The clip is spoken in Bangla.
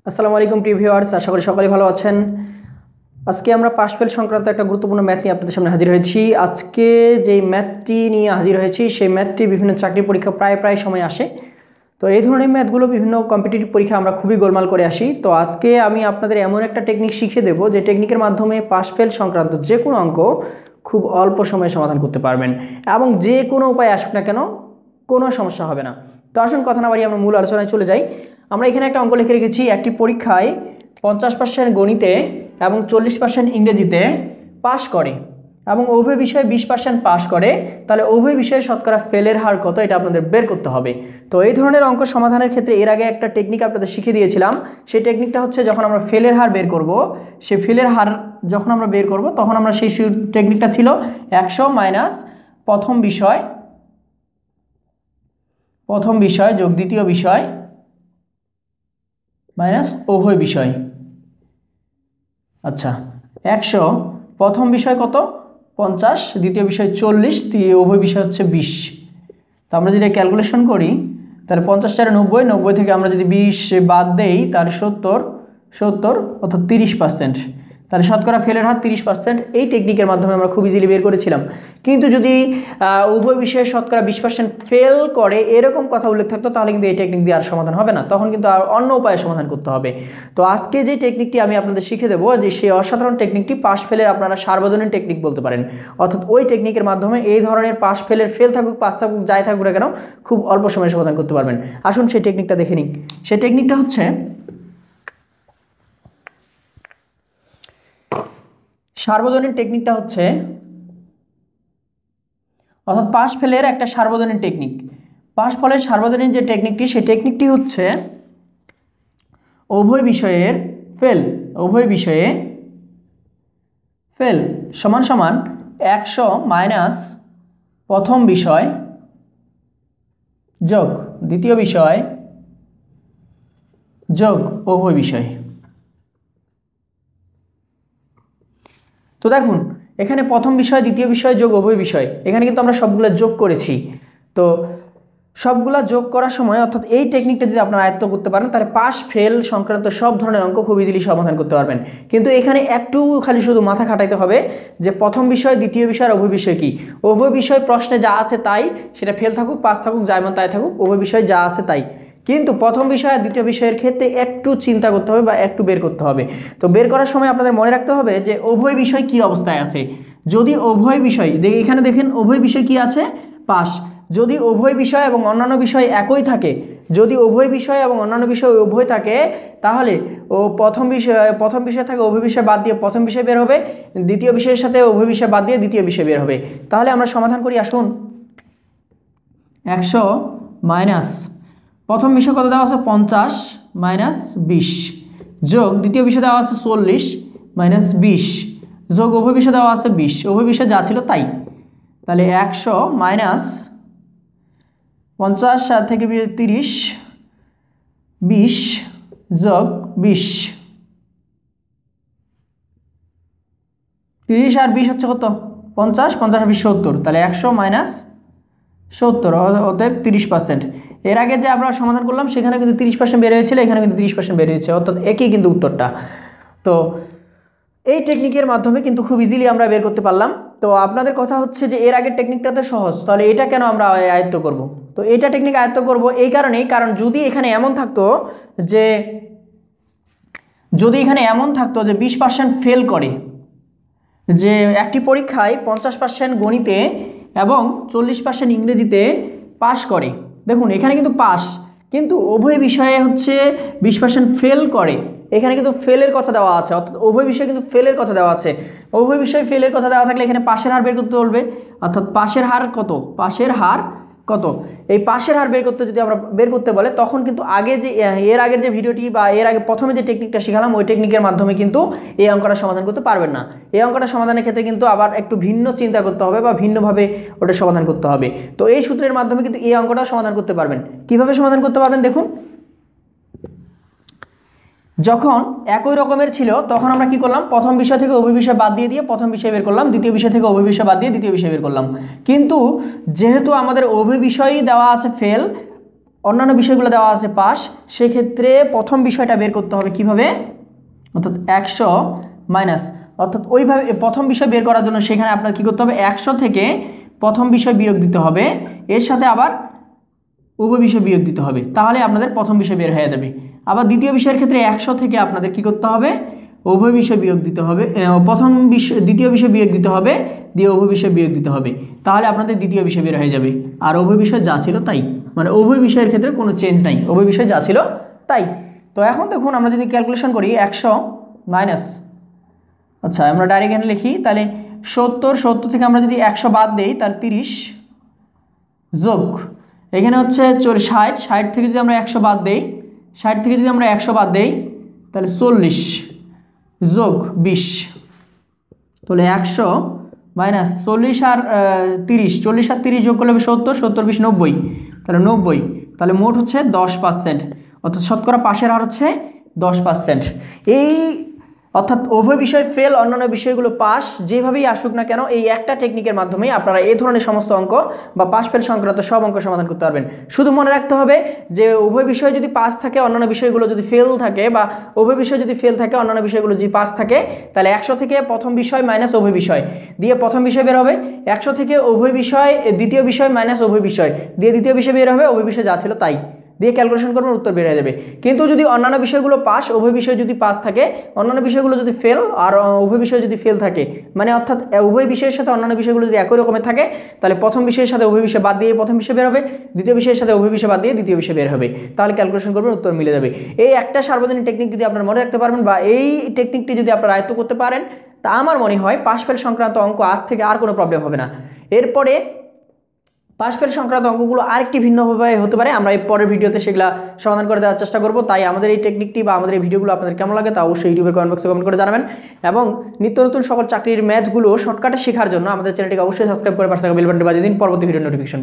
আসসালামু আলাইকুম প্রিয় ভিউয়ার্স, আশা করি সকলেই ভালো আছেন। আজকে আমরা পাশ ফেল সংক্রান্ত একটা গুরুত্বপূর্ণ ম্যাথ নিয়ে আপনাদের সামনে হাজির হয়েছি। আজকে যেই ম্যাথটি নিয়ে হাজির হয়েছি সেই ম্যাথটি বিভিন্ন চাকরি পরীক্ষা প্রায় সময় আসে। তো এই ধরনের ম্যাথগুলো বিভিন্ন কম্পিটিটিভ পরীক্ষা আমরা খুবই গোলমাল করে আসি। তো আজকে আমি আপনাদের এমন একটা টেকনিক শিখিয়ে দেবো যে টেকনিকের মাধ্যমে পাশ ফেল সংক্রান্ত যে কোনো অঙ্ক খুব অল্প সময়ে সমাধান করতে পারবেন এবং যে কোনো উপায় আসুক না কেন কোনো সমস্যা হবে না। তো আসুন কথা না বাড়িয়ে আমরা মূল আলোচনায় চলে যাই। আমরা এখানে একটা অঙ্ক লিখে রেখেছি, একটি পরীক্ষায় 50% গণিতে এবং 40% ইংরেজিতে পাশ করে এবং উভয় বিষয়ে 20% পাশ করে, তাহলে উভয় বিষয়ে শতকরা ফেলের হার কত এটা আপনাদের বের করতে হবে। তো এই ধরনের অঙ্ক সমাধানের ক্ষেত্রে এর আগে একটা টেকনিক আপনাদের শিখিয়ে দিয়েছিলাম। সেই টেকনিকটা হচ্ছে যখন আমরা ফেলের হার বের করব, সেই ফেলের হার যখন আমরা বের করব তখন আমরা সেই টেকনিকটা ছিল 100 মাইনাস প্রথম বিষয় যোগ দ্বিতীয় বিষয় মাইনাস উভয় বিষয়। আচ্ছা, 100 প্রথম বিষয় কত 50, দ্বিতীয় বিষয় 40, উভয় বিষয় হচ্ছে 20। তো আমরা যদি ক্যালকুলেশন করি তাহলে 50 4 90, 90 থেকে আমরা যদি 20 বাদ দেই তাহলে 70 অর্থাৎ 30%। তাহলে শতকরা ফেলের হার 30%। এই টেকনিকের মাধ্যমে আমরা খুব ইজিলি বের করেছিলাম। কিন্তু যদি উভয় বিষয়ে শতকরা 20% ফেল করে এরকম কথা উল্লেখ থাকতো তাহলে কিন্তু এই টেকনিক দিয়ে আর সমাধান হবে না, তখন কিন্তু আর অন্য উপায়ে সমাধান করতে হবে। তো আজকে যে টেকনিকটি আমি আপনাদের শিখে দেবো, যে সেই অসাধারণ টেকনিকটি পাশ ফেলের আপনারা সার্বজনীন টেকনিক বলতে পারেন। অর্থাৎ ওই টেকনিকের মাধ্যমে এই ধরনের পাশ ফেলের ফেল থাকুক পাস থাকুক যাই থাকুক না কেন খুব অল্প সময়ে সমাধান করতে পারবেন। আসুন সেই টেকনিকটা দেখে নিই। সেই টেকনিকটা হচ্ছে সার্বজনীন টেকনিকটা হচ্ছে অর্থাৎ পাশ ফেলের একটা সার্বজনীন টেকনিক। পাশ ফলের সার্বজনীন যে টেকনিকটি সেই টেকনিকটি হচ্ছে উভয় বিষয়ে ফেল সমান সমান 100 মাইনাস প্রথম বিষয় যোগ দ্বিতীয় বিষয় যোগ উভয় বিষয়। তো দেখুন এখানে প্রথম বিষয় দ্বিতীয় বিষয় যোগ উভয় বিষয়, এখানে কিন্তু আমরা সবগুলো যোগ করেছি। তো সবগুলা যোগ করার সময় অর্থাৎ এই টেকনিকটা যদি আপনারা আয়ত্ত করতে পারেন তাহলে পাস ফেল সংক্রান্ত সব ধরনের অঙ্ক খুব ইজিলি সমাধান করতে পারবেন। কিন্তু এখানে একটু খালি শুধু মাথা খাটাইতে হবে যে প্রথম বিষয় দ্বিতীয় বিষয় আর উভয় বিষয় কি। উভয় বিষয় প্রশ্নে যা আছে তাই, সেটা ফেল থাকুক পাস থাকুক যাই মন তাই থাকুক, উভয় বিষয় যা আছে তাই। কিন্তু প্রথম বিষয় আর দ্বিতীয় বিষয়ের ক্ষেত্রে একটু চিন্তা করতে হবে বা একটু বের করতে হবে। তো বের করার সময় আপনাদের মনে রাখতে হবে যে উভয় বিষয় কি অবস্থায় আছে। যদি উভয় বিষয় এখানে দেখেন উভয় বিষয় কি আছে পাস, যদি উভয় বিষয় এবং অন্যান্য বিষয় একই থাকে, যদি উভয় বিষয় এবং অন্যান্য বিষয় উভয় থাকে তাহলে প্রথম বিষয় থাকে উভয় বিষয় বাদ দিয়ে প্রথম বিষয় বের হবে, দ্বিতীয় বিষয়ের সাথে উভয় বিষয় বাদ দিয়ে দ্বিতীয় বিষয় বের হবে। তাহলে আমরা সমাধান করি। আসুন 100 মাইনাস প্রথম বিষয় কত দেওয়া আছে 50 মাইনাস 20 যোগ দ্বিতীয় বিষয় দেওয়া আছে 40 মাইনাস 20 যোগ উভয় বিষয় দেওয়া আছে 20, উভয় বিষয় যা ছিল তাই। তাহলে 100 মাইনাস 50 থেকে 30 20 যোগ 20, 30 আর 20 হচ্ছে কত 50, 50 আর 20 70। তাহলে 100 মাইনাস 70 অতএব 30%। এর আগে যে আমরা সমাধান করলাম সেখানে কিন্তু 30% বের হয়েছিল, এখানে কিন্তু 30% বের হয়েছে, অর্থাৎ একই কিন্তু উত্তরটা। তো এই টেকনিকের মাধ্যমে কিন্তু খুব ইজিলি আমরা বের করতে পারলাম। তো আপনাদের কথা হচ্ছে যে এর আগের টেকনিকটা তো সহজ, তাহলে এটা কেন আমরা আয়ত্ত করব। তো এটা টেকনিক আয়ত্ত করব এই কারণেই, কারণ যদি এখানে এমন থাকতো যে 20% ফেল করে, যে একটি পরীক্ষায় 50% গণিতে এবং 40% ইংরেজিতে পাশ করে, দেখুন এখানে কিন্তু পাস, কিন্তু উভয় বিষয়ে হচ্ছে 20% ফেল করে, এখানে কিন্তু ফেলের কথা দেওয়া আছে, অর্থাৎ উভয় বিষয়ে কিন্তু ফেলের কথা দেওয়া আছে। উভয় বিষয়ে ফেলের কথা দেওয়া থাকলে এখানে পাশের হার বের করতে বলবে, অর্থাৎ পাশের হার কত এই পাশের হার বের করতে যদি আমরা বের করতে বলে তখন কিন্তু আগে যে এর আগের যে ভিডিওটি বা এর আগে প্রথমে যে টেকনিকটা শেখালাম ওই টেকনিকের মাধ্যমে কিন্তু এই অঙ্কটা সমাধান করতে পারবেন না। এই অঙ্কটা সমাধানের ক্ষেত্রে কিন্তু আবার একটু ভিন্ন চিন্তা করতে হবে বা ভিন্নভাবে ওটা সমাধান করতে হবে। তো এই সূত্রের মাধ্যমে কিন্তু এই অঙ্কটা সমাধান করতে পারবেন। কিভাবে সমাধান করতে পারবেন দেখুন, যখন একই রকমের ছিল তখন আমরা কি করলাম, প্রথম বিষয় থেকে উভয় বিষয় বাদ দিয়ে প্রথম বিষয় বের করলাম, দ্বিতীয় বিষয় থেকে উভয় বিষয় বাদ দিয়ে দ্বিতীয় বিষয় বের করলাম। কিন্তু যেহেতু আমাদের উভয় বিষয়ই দেওয়া আছে ফেল, অন্যান্য বিষয়গুলো দেওয়া আছে পাস, সেক্ষেত্রে প্রথম বিষয়টা বের করতে হবে কিভাবে, অর্থাৎ 100 মাইনাস, অর্থাৎ ওইভাবে প্রথম বিষয় বের করার জন্য সেখানে আপনার কী করতে হবে, 100 থেকে প্রথম বিষয় বিয়োগ দিতে হবে, এর সাথে আবার উভয় বিষয় বিয়োগ দিতে হবে, তাহলে আপনাদের প্রথম বিষয় বের হয়ে যাবে। আবার দ্বিতীয় বিষয়ের ক্ষেত্রে 100 থেকে আপনাদের কী করতে হবে, উভয় বিষয় বিয়োগ দিতে হবে, দ্বিতীয় বিষয় বিয়োগ দিতে হবে, দিয়ে উভয় বিষয় বিয়োগ দিতে হবে, তাহলে আপনাদের দ্বিতীয় বিষয় বের হয়ে যাবে। আর উভয় বিষয় যা ছিল তাই, মানে উভয় বিষয়ের ক্ষেত্রে কোনো চেঞ্জ নাই, উভয় বিষয় যা ছিল তাই। তো এখন দেখুন আমরা যদি ক্যালকুলেশন করি 100 মাইনাস, আচ্ছা আমরা ডাইরেক্ট এখানে লিখি, তাহলে 70 থেকে আমরা যদি 100 বাদ দিই তাহলে 30 যোগ এখানে হচ্ছে 60 থেকে যদি আমরা 100 বাদ দিই, 60 থেকে যদি আমরা 100 বাদ দিই তাহলে 40 যোগ 20, তাহলে 100 মাইনাস 40 আর 30, 40 আর 30 যোগ করলে হবে 70, 70 20 90, তাহলে 90, তাহলে মোট হচ্ছে 10%, অর্থাৎ শতকরা পাশের হার হচ্ছে 10%। এই অর্থাৎ উভয় বিষয় ফেল, অন্যান্য বিষয়গুলো পাস, যেভাবেই আসুক না কেন এই একটা টেকনিকের মাধ্যমেই আপনারা এই ধরনের সমস্ত অঙ্ক বা পাস ফেল সংক্রান্ত সব অঙ্ক সমাধান করতে পারবেন। শুধু মনে রাখতে হবে যে উভয় বিষয় যদি পাস থাকে, অন্যান্য বিষয়গুলো যদি ফেল থাকে, বা উভয় বিষয় যদি ফেল থাকে, অন্যান্য বিষয়গুলো যদি পাস থাকে, তাহলে 100 থেকে প্রথম বিষয় মাইনাস উভয় বিষয় দিয়ে প্রথম বিষয় বের হবে, 100 থেকে উভয় বিষয় দ্বিতীয় বিষয় মাইনাস উভয় বিষয় দিয়ে দ্বিতীয় বিষয় বের হবে, উভয় বিষয় যা ছিল তাই দিয়ে ক্যালকুলেশন করবেন, উত্তর বের হয়ে যাবে। কিন্তু যদি অন্যান্য বিষয়গুলো পাস, উভয় বিষয় যদি পাস থাকে, অন্যান্য বিষয়গুলো যদি ফেল আর উভয় বিষয় যদি ফেল থাকে, মানে অর্থাৎ উভয় বিষয়ের সাথে অন্যান্য বিষয়গুলো যদি একই রকমের থাকে, তাহলে প্রথম বিষয়ের সাথে উভয় বিষয় বাদ দিয়ে প্রথম বিষয় বের হবে, দ্বিতীয় বিষয়ের সাথে উভয় বিষয় বাদ দিয়ে দ্বিতীয় বিষয় বের হবে, তাহলে ক্যালকুলেশন করবেন, উত্তর মিলে যাবে। এই একটা সার্বজনীন টেকনিক যদি আপনারা মনে রাখতে পারবেন বা এই টেকনিকটি যদি আপনারা আয়ত্ত করতে পারেন, তা আমার মনে হয় পাস ফেল সংক্রান্ত অঙ্ক আজ থেকে আর কোনো প্রবলেম হবে না। এরপরে পাস ফেল সংক্রান্ত অঙ্কগুলো আরেকটি ভিন্নভাবে হতে পারে, আমরা এই পরের ভিডিওতে সেগুলো সমাধান করে দেওয়ার চেষ্টা করব। তাই আমাদের এই টেকনিকটি বা আমাদের এই ভিডিওগুলো আপনাদের কেমন লাগে তা অবশ্যই ইউটিউবের কমেন্ট বক্সে কমেন্ট করে জানাবেন। এবং নিত্য নতুন সকল চাকরির ম্যাথগুলো শর্টকাটে শেখার জন্য আমাদের চ্যানেলটিকে অবশ্যই সাবস্ক্রাইব করে পাশে থাকা বেল বাটনটি বাজিয়ে দিন পরবর্তী ভিডিও নোটিফিকেশন।